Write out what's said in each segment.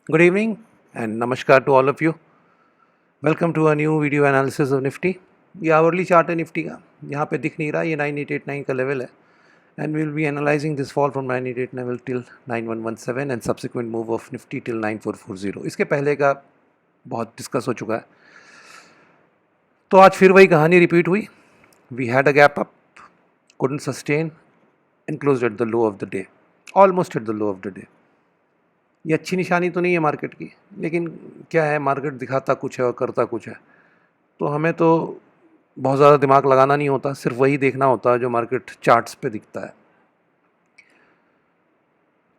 Good evening and namaskar to all of you. Welcome to a new video analysis of Nifty. ये hourly chart है Nifty का, यहाँ पे दिख नहीं रहा, ये 9889 का लेवल है and we will be analyzing this fall from 9889 level till 9117 and subsequent move of Nifty till 9440. इसके पहले का बहुत डिस्कस हो चुका है, तो आज फिर वही कहानी रिपीट हुई. We had a gap up, couldn't sustain and closed at the low of the day, almost at the low of the day. ये अच्छी निशानी तो नहीं है मार्केट की, लेकिन क्या है, मार्केट दिखाता कुछ है और करता कुछ है. तो हमें तो बहुत ज़्यादा दिमाग लगाना नहीं होता, सिर्फ वही देखना होता है जो मार्केट चार्ट्स पे दिखता है.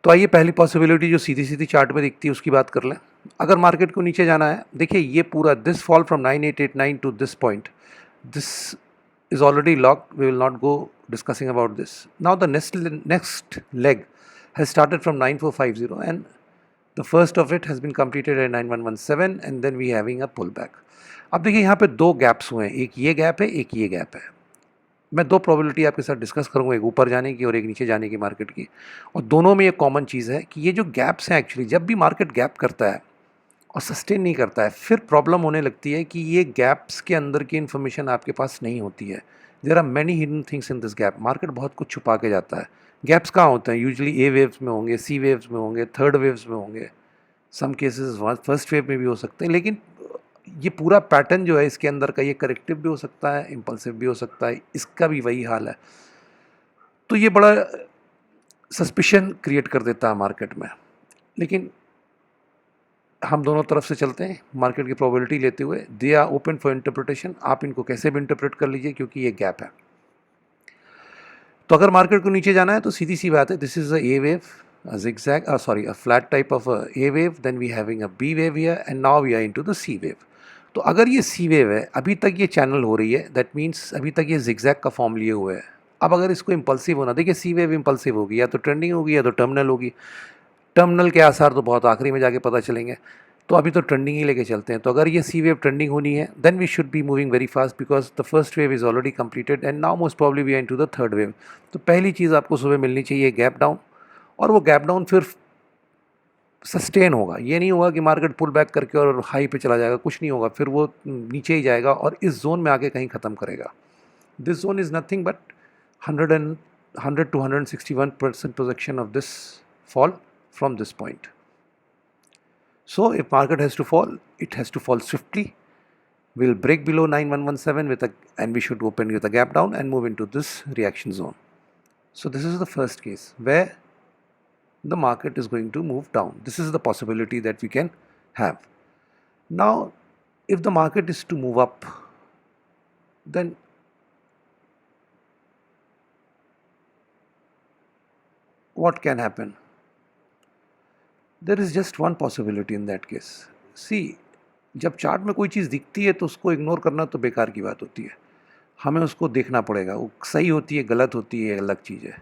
तो आइए पहली पॉसिबिलिटी जो सीधी सीधी चार्ट में दिखती है उसकी बात कर लें. अगर मार्केट को नीचे जाना है, देखिए ये पूरा this fall from 9889 to this point, this is already locked. We will not go discussing about this. Now the next leg has started from 9450 and the first of it has been completed at 9117 and then we having a pullback. अब देखिए यहाँ पे दो gaps हुए हैं, एक ये gap है, एक ये गैप है. मैं दो प्रोबेबिलिटी आपके साथ डिस्कस करूँगा, एक ऊपर जाने की और एक नीचे जाने की मार्केट की. और दोनों में एक कॉमन चीज़ है कि ये जो गैप्स हैं, एक्चुअली जब भी मार्केट गैप करता है और सस्टेन नहीं करता है, फिर प्रॉब्लम होने लगती है कि ये गैप्स के अंदर की इन्फॉर्मेशन आपके पास नहीं होती है. There are many hidden things in this gap. Market बहुत कुछ छुपा के जाता है. गैप्स कहाँ होते हैं? यूजुअली ए वेव्स में होंगे, सी वेव्स में होंगे, थर्ड वेव्स में होंगे, सम केसेस फर्स्ट वेव में भी हो सकते हैं. लेकिन ये पूरा पैटर्न जो है इसके अंदर का, ये करेक्टिव भी हो सकता है, इम्पल्सिव भी हो सकता है, इसका भी वही हाल है. तो ये बड़ा सस्पिशन क्रिएट कर देता है मार्केट में. लेकिन हम दोनों तरफ से चलते हैं मार्केट की प्रोबेबिलिटी लेते हुए. They are open for interpretation. आप इनको कैसे भी इंटरप्रेट कर लीजिए क्योंकि ये गैप है. तो अगर मार्केट को नीचे जाना है तो सीधी सी बात है, this is a A wave, a zigzag, sorry, a flat type of a A wave, then we having a B wave here and now we are into the C wave. तो अगर ये C wave है, अभी तक ये channel हो रही है, that means अभी तक ये zigzag का फॉर्म लिए हुए है. अब अगर इसको इम्पल्सिव होना, देखिए C wave इम्पल्सिव होगी, या तो ट्रेंडिंग होगी या तो टर्मिनल होगी. टर्मिनल के आसार तो बहुत आखिरी में जाके पता चलेंगे, तो अभी तो ट्रेंडिंग ही लेके चलते हैं. तो अगर ये सी वेव ट्रेंडिंग होनी है, then we should be moving very fast because the first wave is already completed and now most probably we are into the third wave. तो पहली चीज़ आपको सुबह मिलनी चाहिए गैप डाउन, और वो गैप डाउन फिर सस्टेन होगा. ये नहीं होगा कि मार्केट पुल बैक करके और हाई पे चला जाएगा, कुछ नहीं होगा, फिर वो नीचे ही जाएगा और इस जोन में आके कहीं ख़त्म करेगा. This zone is nothing but 100 to 161% projection of this fall from this point. So if market has to fall, it has to fall swiftly. We'll break below 9117 and we should open with a gap down and move into this reaction zone. So this is the first case where the market is going to move down. This is the possibility that we can have. Now, if the market is to move up, then what can happen? There is just one possibility in that case. See, जब chart में कोई चीज़ दिखती है तो उसको ignore करना तो बेकार की बात होती है. हमें उसको देखना पड़ेगा, वो सही होती है गलत होती है अलग चीज़ है.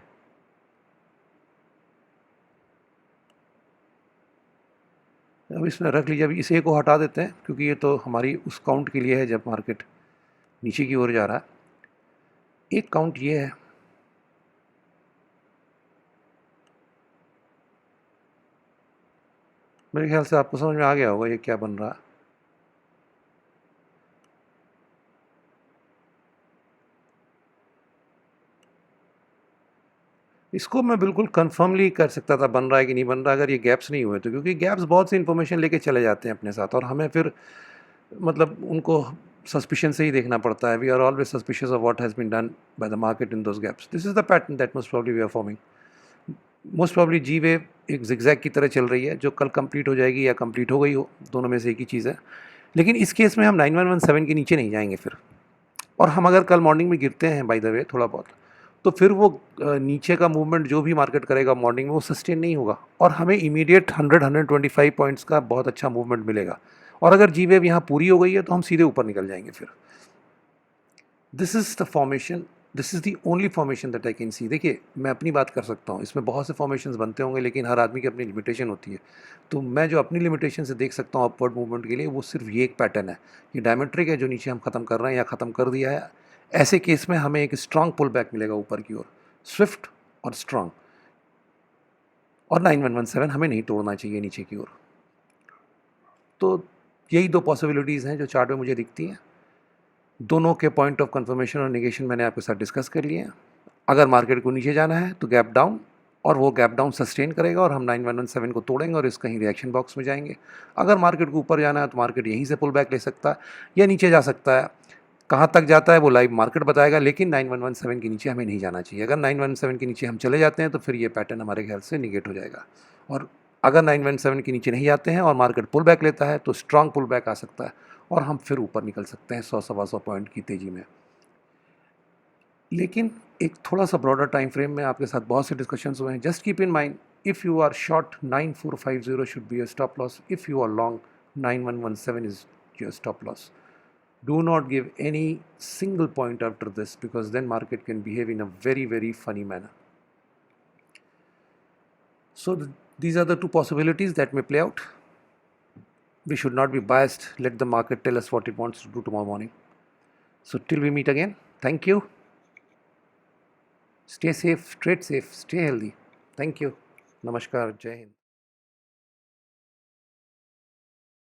अब इसमें रख लीजिए, अभी इस ए को हटा देते हैं क्योंकि ये तो हमारी उस काउंट के लिए है जब मार्केट नीचे की ओर जा रहा है. एक काउंट ये है, मेरे ख्याल से आपको समझ में आ गया होगा ये क्या बन रहा है. इसको मैं बिल्कुल कन्फर्मली कर सकता था बन रहा है कि नहीं बन रहा अगर ये गैप्स नहीं हुए तो, क्योंकि गैप्स बहुत सी इन्फॉर्मेशन लेके चले जाते हैं अपने साथ और हमें फिर मतलब उनको सस्पिशन से ही देखना पड़ता है. We are always suspicious of what has been done by the market in those gaps. This is the pattern that most probably we are forming. Most probably G wave एक जिगजैग की तरह चल रही है जो कल कंप्लीट हो जाएगी या कंप्लीट हो गई हो, दोनों में से एक ही चीज़ है. लेकिन इस केस में हम 9117 के नीचे नहीं जाएंगे फिर, और हम अगर कल मॉर्निंग में गिरते हैं बाय द वे थोड़ा बहुत, तो फिर वो नीचे का मूवमेंट जो भी मार्केट करेगा मॉर्निंग में वो सस्टेन नहीं होगा और हमें इमीडिएट 100-125 पॉइंट्स का बहुत अच्छा मूवमेंट मिलेगा. और अगर जी वेव यहाँ पूरी हो गई है तो हम सीधे ऊपर निकल जाएंगे फिर. This is the formation, this is the only formation that I can see. देखिए मैं अपनी बात कर सकता हूँ, इसमें बहुत से फॉर्मेशंस बनते होंगे लेकिन हर आदमी की अपनी लिमिटेशन होती है. तो मैं जो अपनी लिमिटेशन से देख सकता हूँ अपवर्ड मूवमेंट के लिए, वो सिर्फ ये एक पैटर्न है, ये डायमेट्रिक है जो नीचे हम ख़त्म कर रहे हैं या ख़त्म कर दिया है. ऐसे केस में हमें एक स्ट्रांग पुल बैक मिलेगा ऊपर की ओर, स्विफ्ट और स्ट्रांग, और 9117 हमें नहीं तोड़ना चाहिए नीचे की ओर. तो यही दो पॉसिबिलिटीज़ हैं जो चार्ट में मुझे दिखती हैं। दोनों के पॉइंट ऑफ कंफर्मेशन और नेगेशन मैंने आपके साथ डिस्कस कर लिए हैं। अगर मार्केट को नीचे जाना है तो गैप डाउन, और वो गैप डाउन सस्टेन करेगा और हम 9117 को तोड़ेंगे और इस कहीं रिएक्शन बॉक्स में जाएंगे। अगर मार्केट को ऊपर जाना है तो मार्केट यहीं से पुल बैक ले सकता है या नीचे जा सकता है। कहाँ तक जाता है वो लाइव मार्केट बताएगा, लेकिन 9117 के नीचे हमें नहीं जाना चाहिए। अगर 9117 के नीचे हम चले जाते हैं तो फिर ये पैटर्न हमारे ख्याल से निगेट हो जाएगा। और अगर 917 के नीचे नहीं जाते हैं और मार्केट पुल बैक लेता है तो स्ट्रांग पुल बैक आ सकता है और हम फिर ऊपर निकल सकते हैं 100-125 पॉइंट की तेज़ी में। लेकिन एक थोड़ा सा ब्रॉडर टाइम फ्रेम में आपके साथ बहुत से डिस्कशंस हुए हैं। Just keep in mind, if you are short 9450 should be your stop loss, if you are long 9117 is your stop loss. Do not give any single point after this, because then market can behave in a very funny manner. So these are the two possibilities that may play out. We should not be biased. Let the market tell us what it wants to do tomorrow morning. So till we meet again, thank you. Stay safe, trade safe, stay healthy. Thank you. Namaskar. Jai Hind.